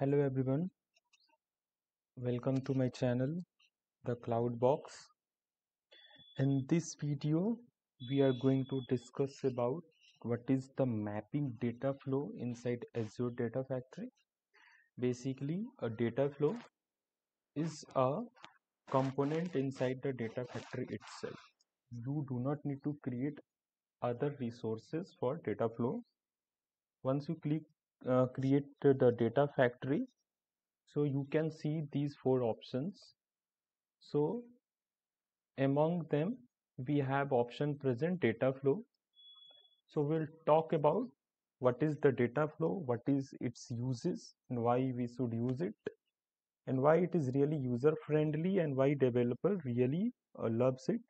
Hello everyone, welcome to my channel, The Cloud Box. In this video, we are going to discuss about what is the mapping data flow inside Azure Data Factory. Basically, a data flow is a component inside the data factory itself. You do not need to create other resources for data flow. Once you click create the data factory, so you can see these four options. So among them, we have option present data flow. So we'll talk about what is the data flow, what is its uses, and why we should use it, and why it is really user friendly, and why developer really loves it.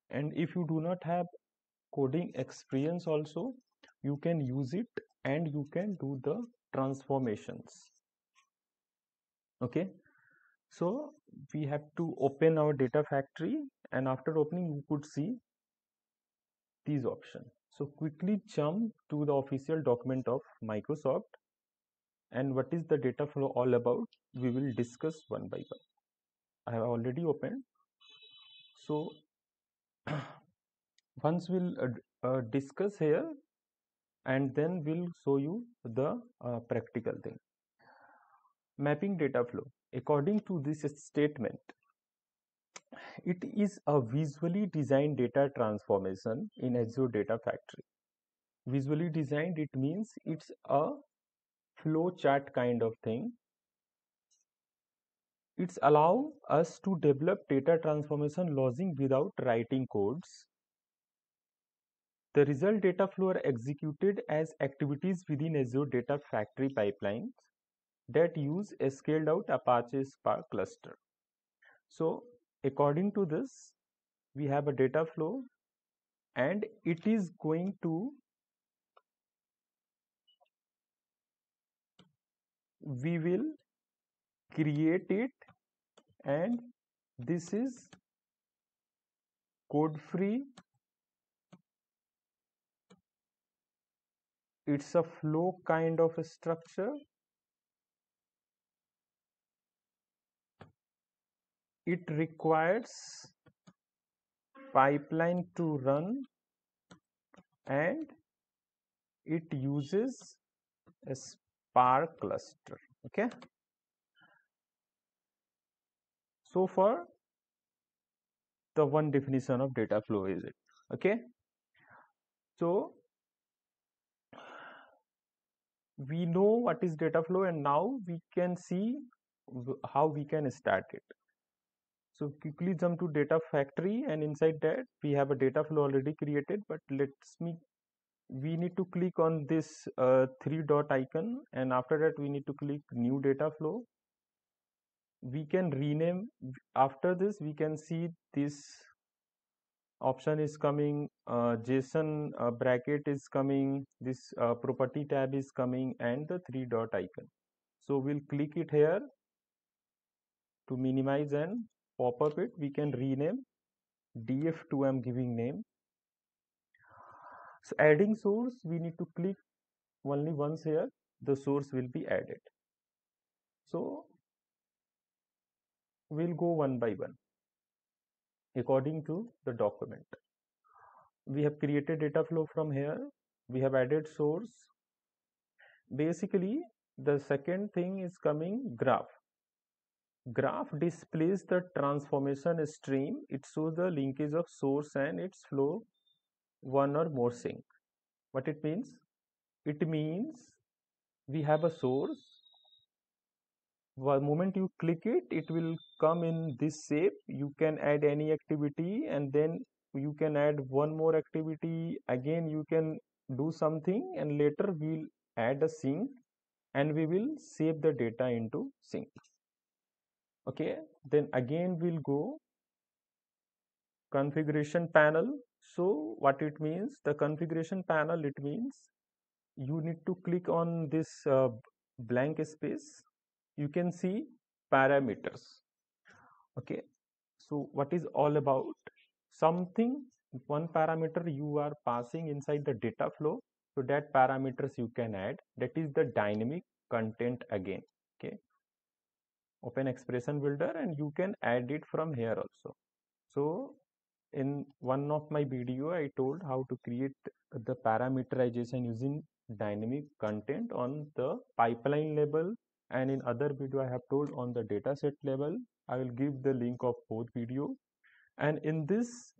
And if you do not have coding experience also, you can use it and you can do the transformations. Okay, so we have to open our data factory, and after opening you could see these options. So quickly jump to the official document of Microsoft, and what is the data flow all about, we will discuss one by one. I have already opened. So once we'll discuss here, and then we'll show you the practical thing. Mapping data flow. According to this statement, it is a visually designed data transformation in Azure Data Factory. Visually designed, it means it's a flow chart kind of thing. It's allow us to develop data transformation logic without writing codes. The result data flow are executed as activities within Azure Data Factory pipelines that use a scaled out Apache Spark cluster. So according to this, we have a data flow, and it is going to, we will create it, and this is code free. It's a flow kind of a structure. It requires pipeline to run, and it uses a Spark cluster. Okay, so far the one definition of data flow is it. Okay, so we know what is data flow, and now we can see how we can start it. So quickly jump to data factory, and inside that we have a data flow already created, but we need to click on this three dot icon, and after that we need to click new data flow. We can rename. After this we can see this option is coming, JSON bracket is coming, this property tab is coming, and the three dot icon. So we'll click it here to minimize and pop up it. We can rename df2, I'm giving name. So adding source, we need to click only once here, the source will be added. So we'll go one by one according to the document. We have created data flow from here, we have added source. Basically the second thing is coming graph. Graph displays the transformation stream. It shows the linkage of source and its flow, one or more sync. What it means? It means we have a source. The moment you click it, it will come in this shape. You can add any activity, and then you can add one more activity. Again, you can do something, and later we'll add a sync, and we will save the data into sync. Okay, then again we'll go configuration panel. So what it means, the configuration panel, it means you need to click on this blank space. You can see parameters. Okay, so what is all about, something, one parameter you are passing inside the data flow, so that parameters you can add, that is the dynamic content again. Okay, open expression builder, and you can add it from here also. So in one of my video I told how to create the parameterization using dynamic content on the pipeline level, and in other video I have told on the dataset level. I will give the link of both video. And in this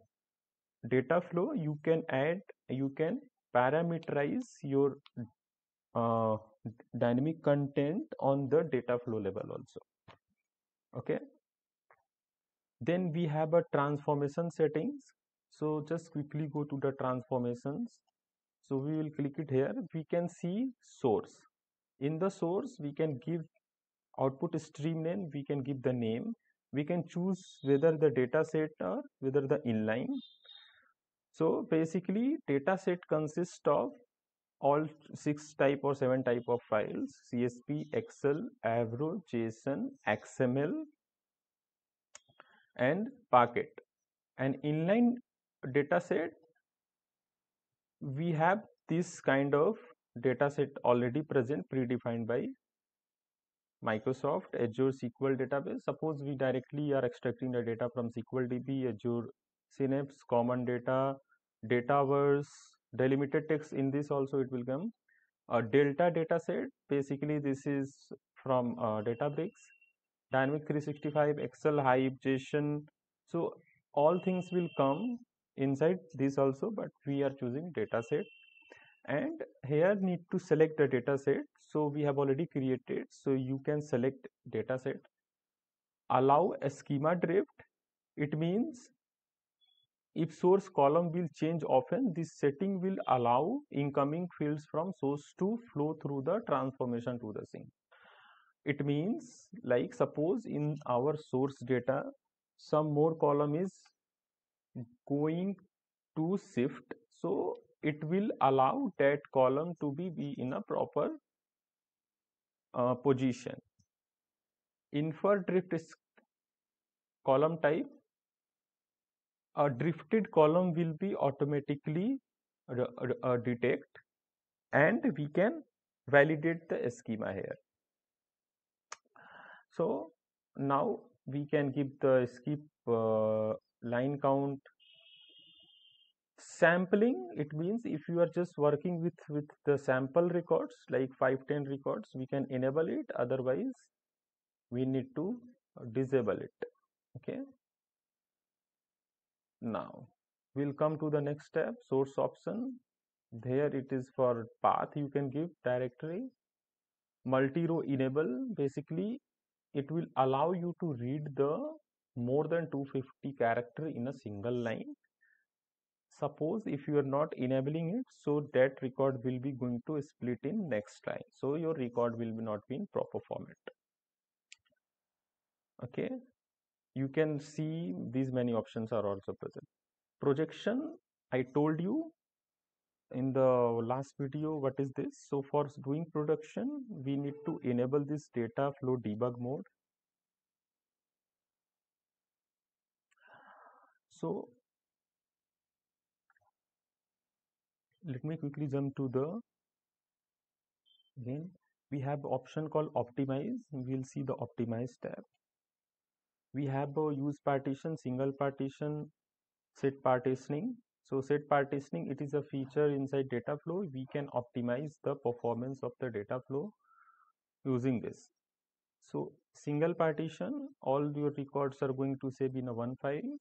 data flow you can parameterize your uh, dynamic content on the data flow level also. Okay, then we have a transformation settings. So just quickly go to the transformations. So we will click it here. We can see source. In the source we can give output stream name, we can give the name, we can choose whether the data set or whether the inline. So basically data set consists of all 6 type or 7 type of files: CSV, Excel, Avro, JSON, XML, and Parquet. An inline dataset, we have this kind of dataset already present, predefined by Microsoft Azure SQL database. Suppose we directly are extracting the data from SQL DB, Azure Synapse, Common Data, Dataverse, delimited text. In this also it will come a Delta dataset. Basically this is from Databricks, Dynamic 365, Excel, Hive, JSON. So all things will come inside this also, but we are choosing dataset. And here need to select the dataset. So we have already created. So you can select dataset. Allow a schema drift. It means if source column will change often, this setting will allow incoming fields from source to flow through the transformation to the sink. It means, like, suppose in our source data some more column is going to shift, so it will allow that column to be in a proper position. Infer drift is column type. A drifted column will be automatically detect, and we can validate the schema here. So now we can give the skip line count. Sampling, it means if you are just working with the sample records like 5-10 records, we can enable it, otherwise we need to disable it. Okay, now we'll come to the next step, source option. There it is for path, you can give directory. Multi-row enable, basically it will allow you to read the more than 250 character in a single line. Suppose if you are not enabling it, so that record will be going to split in next line, so your record will be not be in proper format. Okay, you can see these many options are also present. Projection, I told you in the last video what is this. So for doing production we need to enable this data flow debug mode. So let me quickly jump to the, then we have option called optimize. We'll see the optimize tab. We have a use partition, single partition, set partitioning. So set partitioning, it is a feature inside data flow. We can optimize the performance of the data flow using this. So single partition, all your records are going to save in a one file.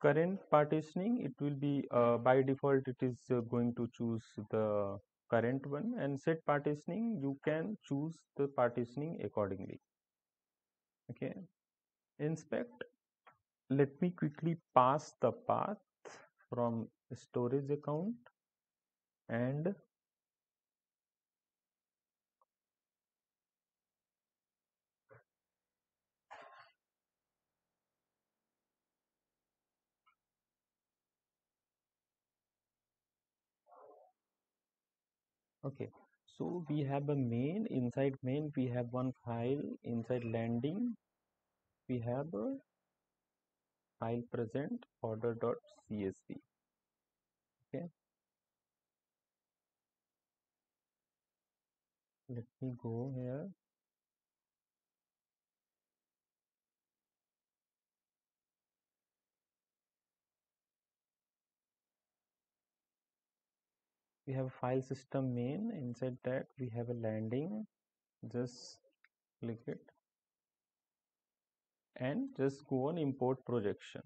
Current partitioning, it will be by default it is going to choose the current one. And set partitioning, you can choose the partitioning accordingly. Okay, inspect, let me quickly pass the path from storage account, and okay, so we have a main. Inside main we have one file. Inside landing we have a file present, order.csv. Okay, Let me go here. We have file system main. Inside that we have a landing. Just click it and just go on import projection.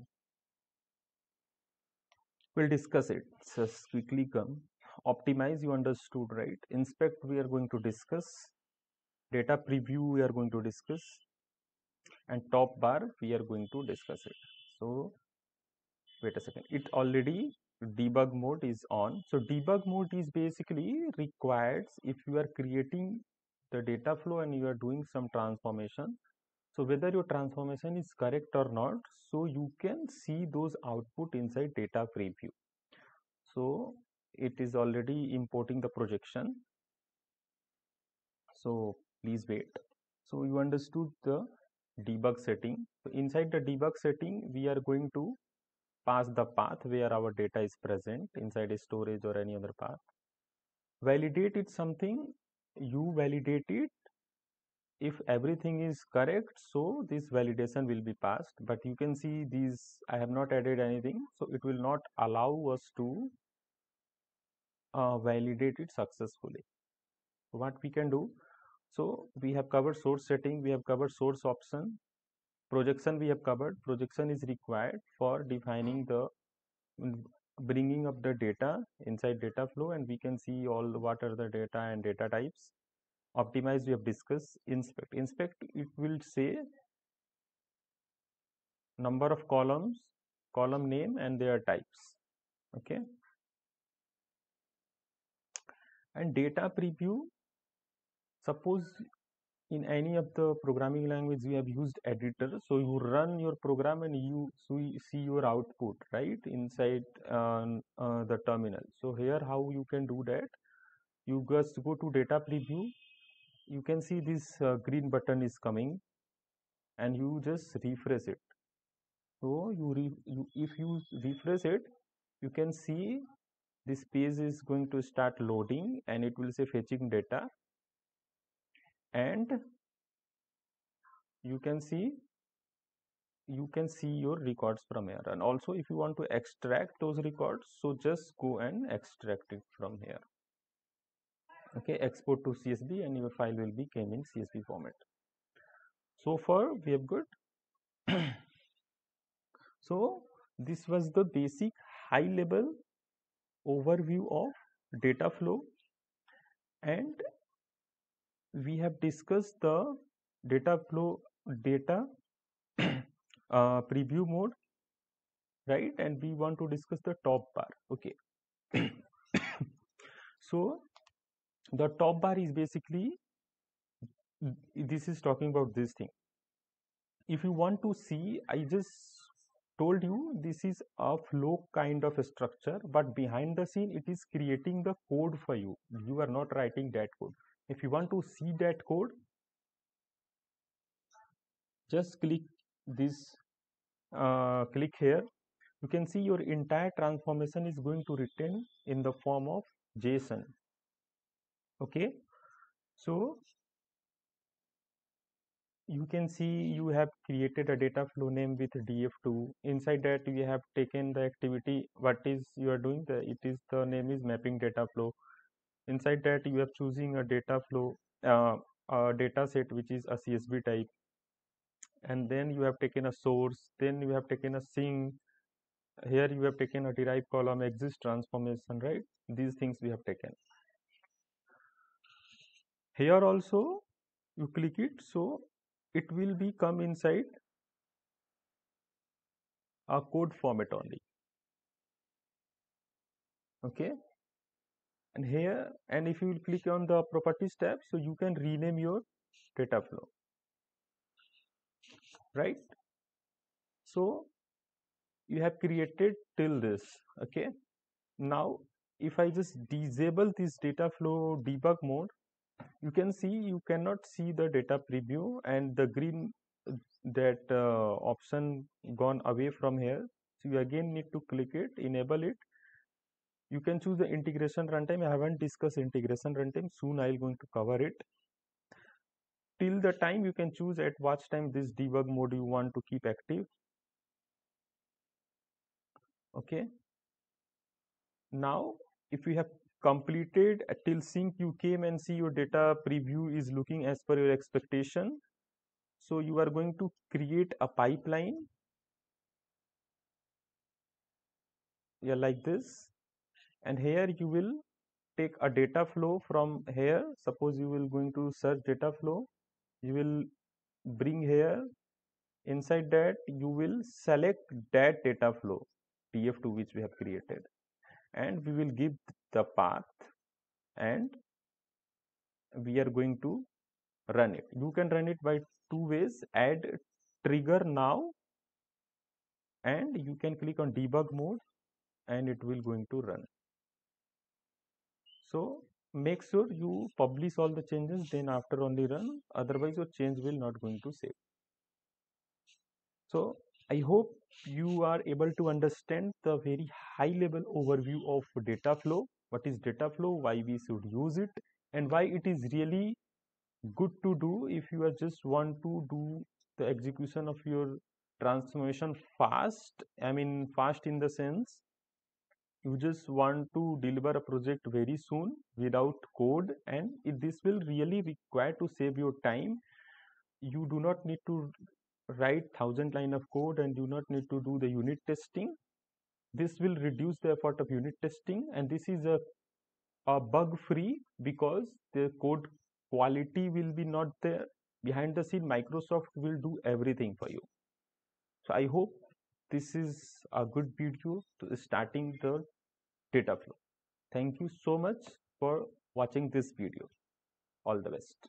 We'll discuss it. Just quickly come. Optimize, you understood, right? Inspect, we are going to discuss. Data preview, we are going to discuss. And top bar, we are going to discuss it. So wait a second, it already debug mode is on. So debug mode is basically required if you are creating the data flow and you are doing some transformation. So whether your transformation is correct or not, so you can see those output inside data preview. So it is already importing the projection. So please wait. So you understood the debug setting. So inside the debug setting, we are going to pass the path where our data is present inside a storage or any other path. Validate it something, you validate it. If everything is correct, so this validation will be passed. But you can see these, I have not added anything, so it will not allow us to validate it successfully. What we can do, so we have covered source setting, we have covered source option, projection we have covered. Projection is required for defining the bringing up the data inside data flow, and we can see all what are the data and data types. Optimize, we have discussed. Inspect, it will say number of columns, column name and their types. Okay, and data preview, suppose in any of the programming language you have used editor, so you run your program and you see your output right inside the terminal. So here how you can do that, you just go to data preview, you can see this green button is coming and you just refresh it. So if you refresh it, you can see this page is going to start loading and it will say fetching data, and you can see your records from here. And also if you want to extract those records, so just go and extract it from here. Okay, export to CSV and your file will be came in CSV format. So far we have good. So this was the basic high level overview of data flow, and we have discussed the data flow, data preview mode, right? And we want to discuss the top bar. Okay. So the top bar is basically, this is talking about this thing. If you want to see, I just told you this is a flow kind of a structure, but behind the scene it is creating the code for you. You are not writing that code. If you want to see that code, just click this, click here. You can see your entire transformation is going to return in the form of JSON. Okay, so you can see you have created a data flow name with df2. Inside that you have taken the activity, what is you are doing, the name is mapping data flow. Inside that you have choosing a data flow, a data set which is a CSV type, and then you have taken a source, then you have taken a sink, here you have taken a derived column, exist transformation, right? These things we have taken. Here also you click it, so it will be come inside a code format only. Okay, and here, and if you will click on the properties tab, so you can rename your data flow, right? So you have created till this. Okay, now if I just disable this data flow debug mode, you can see you cannot see the data preview, and the green that option gone away from here. So you again need to click it, enable it. You can choose the integration runtime. I haven't discussed integration runtime. Soon I'll going to cover it. Till the time you can choose at what time this debug mode you want to keep active. Okay. Now, if you have completed till sync, you came and see your data preview is looking as per your expectation. So you are going to create a pipeline, yeah, like this. And here you will take a data flow from here. Suppose you will going to search data flow. You will bring here. Inside that you will select that data flow TF2 which we have created, and we will give the path, and we are going to run it. You can run it by two ways: add trigger now, and you can click on debug mode and it will going to run. So make sure you publish all the changes, then after only run, otherwise your change will not going to save. So I hope you are able to understand the very high level overview of data flow. What is data flow, why we should use it, and why it is really good to do if you are just want to do the execution of your transformation fast. I mean fast in the sense you just want to deliver a project very soon without code, and this will really require to save your time. You do not need to write 1,000 line of code and do not need to do the unit testing. This will reduce the effort of unit testing, and this is a bug free because the code quality will be not there. Behind the scene Microsoft will do everything for you. So I hope this is a good video to starting the data flow. Thank you so much for watching this video. All the best.